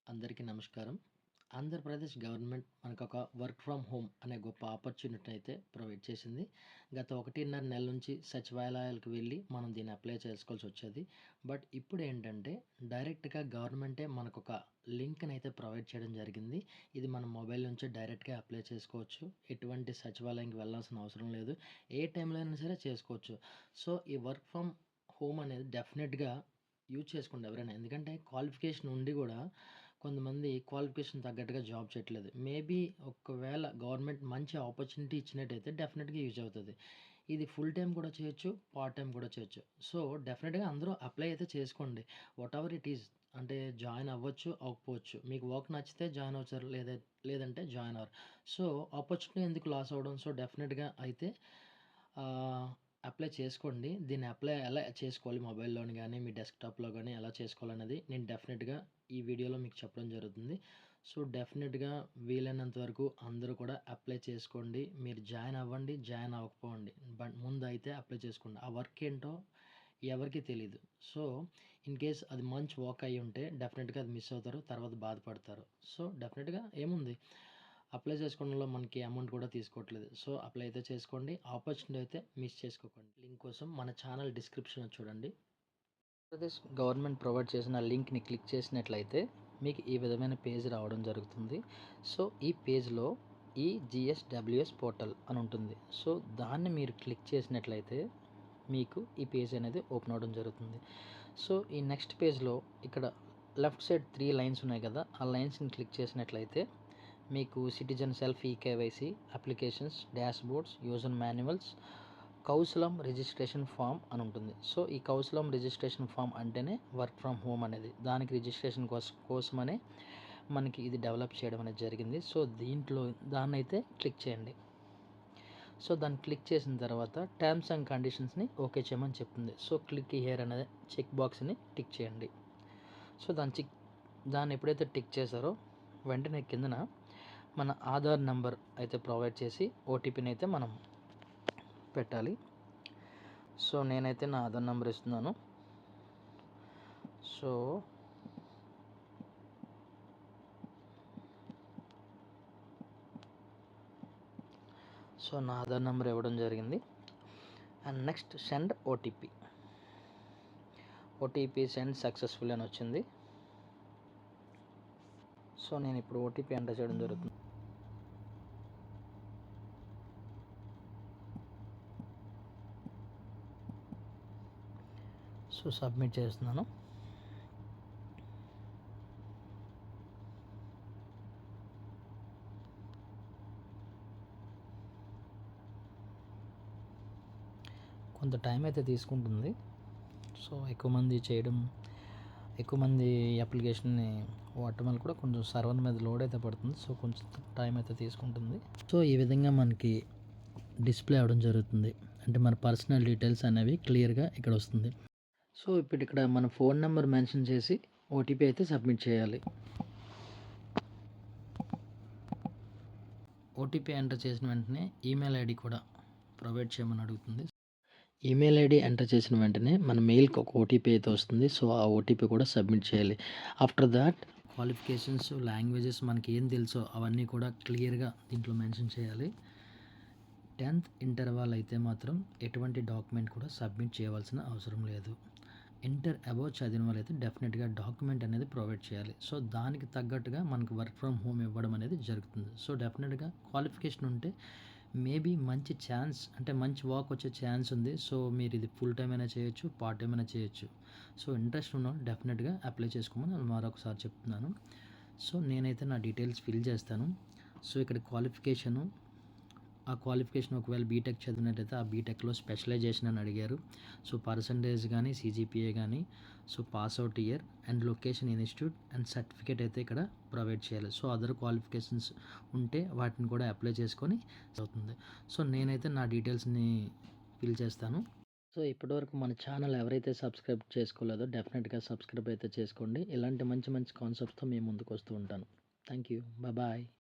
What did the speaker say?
అందరికీ నమస్కారం. ఆంధ్రప్రదేశ్ గవర్నమెంట్ మనకొక వర్క్ ఫ్రమ్ హోమ్ అనే గొప్ప ఆపర్చునిటీ అయితే ప్రొవైడ్ చేసింది. గత 1.5 నెల నుంచి సచివాలయాలకు వెళ్ళి మనం దీన్ని అప్లై చేసుకోవాల్సొచ్చేది. బట్ ఇప్పుడేంటంటే డైరెక్ట్‌గా గవర్నమెంటే మనకొక లింక్‌నైతే ప్రొవైడ్ చేయడం జరిగింది. ఇది మన మొబైల్ నుంచే డైరెక్ట్‌గా అప్లై చేసుకోవచ్చు. ఎటువంటి సచివాలయంకి వెళ్ళాల్సిన అవసరం లేదు. ఏ టైంలో అయినా సరే చేసుకోవచ్చు. సో, ఈ వర్క్ ఫ్రమ్ హోమ్ అనేది డెఫినిట్‌గా యూజ్ చేసుకోండి ఎవరైనా. ఎందుకంటే క్వాలిఫికేషన్ ఉండి గూడా కొంతమంది క్వాలిఫికేషన్ తగ్గట్టుగా జాబ్ చేయట్లేదు. మేబీ ఒకవేళ గవర్నమెంట్ మంచి ఆపర్చునిటీ ఇచ్చినట్టయితే డెఫినిట్‌గా యూజ్ అవుతది. ఇది ఫుల్ టైమ్ కూడా చేయొచ్చు, పార్ట్ టైమ్ కూడా చేయొచ్చు. సో, డెఫినిట్‌గా అందరూ అప్లై అయితే చేసుకోండి. వాటెవర్ ఇట్ ఈస్ అంటే జాయిన్ అవ్వచ్చు, అవ్వకపోవచ్చు. మీకు వర్క్ నచ్చితే జాయిన్ అవుతారు. లేదంటే జాయిన్ అవ్వరు. సో, ఆపర్చునిటీ ఎందుకు లాస్ అవ్వడం? సో, డెఫినిట్‌గా అయితే ఆహ్, అప్లై చేసుకోండి. దీన్ని అప్లై ఎలా చేసుకోవాలి మొబైల్‌లోని గానీ, మీ డెస్క్‌టాప్‌లో గానీ ఎలా చేసుకోవాలనేది నేను డెఫినిట్‌గా ఈ వీడియోలో మీకు చెప్పడం జరుగుతుంది. సో, డెఫినిట్‌గా వీలైనంత వరకు అందరూ కూడా అప్లై చేసుకోండి. మీరు జాయిన్ అవ్వండి, జాయిన్ అవ్వకపోండి. బట్ ముందైతే అప్లై చేసుకోండి. ఆ వర్క్ ఏంటో ఎవరికీ తెలీదు. సో, ఇన్ కేస్ అది మంచి వర్క్ అయ్యుంటే డెఫినిట్‌గా అది మిస్ అవుతారు. తర్వాత బాధపడతారు. సో, డెఫినిట్‌గా ఏముంది అప్లై చేసుకోవడంలో మనకి అమౌంట్ కూడా తీసుకోవట్లేదు. సో, అప్లై అయితే చేసుకోండి. ఆపర్చునిటీ అయితే మిస్ చేసుకోకండి. లింక్ కోసం మన ఛానల్ డిస్క్రిప్షన్‌లో చూడండి. ఆంధ్రప్రదేశ్ గవర్నమెంట్ ప్రొవైడ్ చేసిన లింక్‌ని క్లిక్ చేసినట్లయితే మీకు ఈ విధమైన పేజ్ రావడం జరుగుతుంది. సో, ఈ పేజ్‌లో ఈజీఎస్‌డబ్ల్యూఎస్ పోర్టల్ అని ఉంటుంది. సో, దాన్ని మీరు క్లిక్ చేసినట్లయితే మీకు ఈ పేజ్ అనేది ఓపెన్ అవ్వడం జరుగుతుంది. సో, ఈ నెక్స్ట్ పేజ్‌లో ఇక్కడ లెఫ్ట్ సైడ్ 3 లైన్స్ ఉన్నాయి కదా! ఆ లైన్స్‌ని క్లిక్ చేసినట్లయితే మీకు citizen self eKYC, applications, dashboards, user manuals, Kaushalam registration form అని ఉంటుంది. సో, ఈ కౌశలం రిజిస్ట్రేషన్ ఫామ్ అంటేనే వర్క్ ఫ్రమ్ హోమ్ అనేది. దానికి రిజిస్ట్రేషన్ కోసమనే మనకి ఇది డెవలప్ చేయడం అనేది జరిగింది. సో, దీంట్లో దాన్నైతే క్లిక్ చేయండి. సో, దాన్ని క్లిక్ చేసిన తర్వాత టర్మ్స్ అండ్ కండిషన్స్‌ని ఓకే చేయమని చెప్తుంది. సో, క్లిక్ హియర్ అనే చెక్ బాక్స్‌ని టిక్ చేయండి. సో, దాన్ని ఎప్పుడైతే టిక్ చేశారో వెంటనే కిందన మన ఆధార్ నంబర్ అయితే ప్రొవైడ్ చేసి ఓటీపీని అయితే మనం పెట్టాలి. సో, నేనైతే నా ఆధార్ నంబర్ ఇస్తున్నాను. సో, నా ఆధార్ నంబర్ ఇవ్వడం జరిగింది. And next send OTP. OTP send successful అని వచ్చింది. సో, నేను ఇప్పుడు ఓటీపీ ఎంటర్ చేయడం జరుగుతుంది. సో, సబ్మిట్ చేస్తున్నాను. కొంత టైం అయితే తీసుకుంటుంది. సో, ఎక్కువ మంది అప్లికేషన్ని వాడటం వల్ల కూడా కొంచెం సర్వర్ మీద లోడ్ అయితే పడుతుంది. సో, కొంచెం టైం అయితే తీసుకుంటుంది. సో, ఈ విధంగా మనకి డిస్ప్లే అవ్వడం జరుగుతుంది. అంటే మన పర్సనల్ డీటెయిల్స్ అనేవి క్లియర్‌గా ఇక్కడ వస్తుంది. సో, ఇప్పుడు ఇక్కడ మన ఫోన్ నెంబర్ మెన్షన్ చేసి ఓటీపీ అయితే సబ్మిట్ చేయాలి. ఓటీపీ ఎంటర్ చేసిన వెంటనే ఈమెయిల్ ఐడి కూడా ప్రొవైడ్ చేయమని అడుగుతుంది. ఈమెయిల్ ఐడి ఎంటర్ చేసిన వెంటనే మన మెయిల్‌కి ఒక ఓటీపీ అయితే వస్తుంది. సో, ఆ ఓటీపీ కూడా సబ్మిట్ చేయాలి. ఆఫ్టర్ దాట్ క్వాలిఫికేషన్స్, లాంగ్వేజెస్ మనకి ఏం తెలుసో అవన్నీ కూడా క్లియర్‌గా దీంట్లో మెన్షన్ చేయాలి. 10th ఇంటర్ వాళ్ళైతే మాత్రం ఎటువంటి డాక్యుమెంట్ కూడా సబ్మిట్ చేయవలసిన అవసరం లేదు. ఇంటర్ అబోవ్ చదివిన వాళ్ళైతే డెఫినెట్‌గా డాక్యుమెంట్ అనేది ప్రొవైడ్ చేయాలి. సో, దానికి తగ్గట్టుగా మనకు వర్క్ ఫ్రమ్ హోమ్ ఇవ్వడం అనేది జరుగుతుంది. సో, డెఫినెట్‌గా క్వాలిఫికేషన్ ఉంటే మేబీ మంచి ఛాన్స్ అంటే మంచి వర్క్ వచ్చే ఛాన్స్ ఉంది. సో, మీరు ఇది ఫుల్ టైమ్ అయినా చేయొచ్చు, పార్ట్ టైమ్ అయినా చేయొచ్చు. సో, ఇంట్రెస్ట్ ఉన్నవాళ్ళు డెఫినెట్‌గా అప్లై చేసుకోమని మరొకసారి చెప్తున్నాను. సో, నేనైతే నా డీటెయిల్స్ ఫిల్ చేస్తాను. సో, ఇక్కడ ఆ క్వాలిఫికేషన్ ఒకవేళ బీటెక్ చదివినట్టయితే ఆ బీటెక్‌లో స్పెషలైజేషన్ అని అడిగారు. సో, పర్సంటేజ్ కానీ, సీజీపీఏ కానీ, so, pass out year and location institute and certificate అయితే ఇక్కడ ప్రొవైడ్ చేయాలి. సో, అదర్ క్వాలిఫికేషన్స్ ఉంటే వాటిని కూడా అప్లై చేసుకొని అవుతుంది. సో, నేనైతే నా డీటెయిల్స్‌ని ఫిల్ చేస్తాను. సో, ఇప్పటివరకు మన ఛానల్ ఎవరైతే సబ్స్క్రైబ్ చేసుకోలేదో డెఫినెట్‌గా సబ్స్క్రైబ్ అయితే చేసుకోండి. ఇలాంటి మంచి మంచి కాన్సెప్ట్స్‌తో మీ ముందుకు వస్తూ ఉంటాను. Thank you. బాయ్.